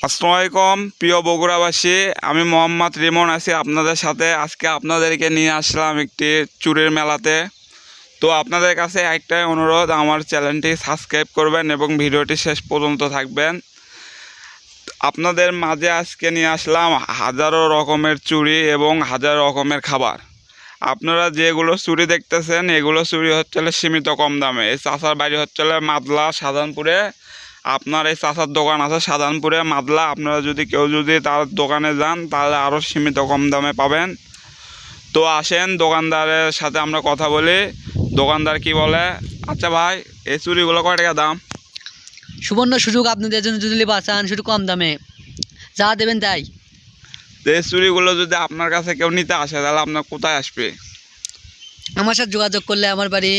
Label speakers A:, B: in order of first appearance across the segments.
A: আসসালামু আলাইকুম প্রিয় বগুড়াবাসী, আমি মোহাম্মদ রিমন আছি আপনাদের সাথে। আজকে আপনাদেরকে নিয়ে আসলাম একটি চুরির মেলাতে। তো আপনাদের কাছে একটাই অনুরোধ, আমার চ্যানেলটি সাবস্ক্রাইব করবেন এবং ভিডিওটি শেষ পর্যন্ত থাকবেন। আপনাদের মাঝে আজকে নিয়ে আসলাম হাজারো রকমের চুরি এবং হাজারো রকমের খাবার। আপনারা যেগুলো চুরি দেখতেছেন এগুলো চুরি হচ্ছে সীমিত কম দামে। এই চাচার বাড়ি হচ্ছে মাদলা শাহজাহানপুরে। আপনার এই চাচার দোকান আছে শাহজাহানপুরে মাদলা। আপনারা কেউ যদি তার দোকানে যান তাহলে আরও সীমিত কম দামে পাবেন। তো আসেন দোকানদারের সাথে আমরা কথা বলি। দোকানদার কি বলে। আচ্ছা ভাই, এই চুরিগুলো কয় টাকা দাম?
B: সুবর্ণ সুযোগ আপনাদের জন্য যদি বাঁচান, শুধু কম দামে যা দেবেন তাই।
A: তো এই চুরিগুলো যদি আপনার কাছে কেউ নিতে আসে তাহলে আপনার কোথায় আসবে?
B: আমার সাথে যোগাযোগ করলে, আমার বাড়ি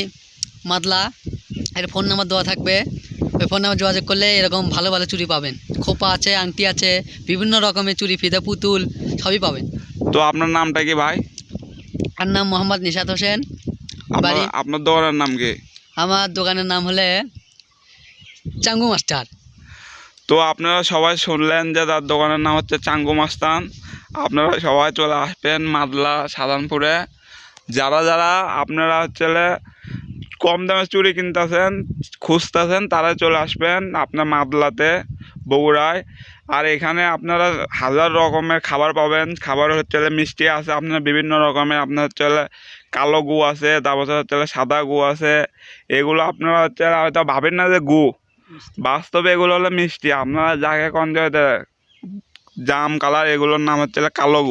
B: মাদলা, এর ফোন নাম্বার দেওয়া থাকবে। ওই ফোন নাম্বার যোগাযোগ করলে এরকম ভালো ভালো চুরি পাবেন। খোপা আছে, আংটি আছে, বিভিন্ন রকমের চুরি, ফিদা, পুতুল সবই পাবেন।
A: তো আপনার নামটা কি ভাই?
B: আর নাম মোহাম্মদ নিশাত হোসেন। বাড়ি
A: আপনার দোকানের নাম কি?
B: আমার দোকানের নাম হলে চাঙ্গু মাস্টার।
A: তো আপনারা সবাই শুনলেন যে তার দোকানের নাম হচ্ছে চাঙ্গু মাস্তান। আপনারা সবাই চলে আসবেন মাদলা শাহজাহানপুরে। যারা যারা আপনারা কম দামে চুরি কিনতেছেন, খুঁজতেছেন, তারা চলে আসবেন আপনার মাদলাতে, বগুড়ায়। আর এখানে আপনারা হাজার রকমের খাবার পাবেন। খাবার হচ্ছে মিষ্টি আছে, আপনার বিভিন্ন রকমের, আপনার কালো গু আছে, তারপর হচ্ছে সাদা গু আছে। এগুলো আপনারা হয়তো ভাবেন না যে গু, বাস্তবে এগুলো হলো মিষ্টি। আপনারা যাকে কোন জায়গাতে জাম কালার, এগুলোর নাম হচ্ছে কালো গু।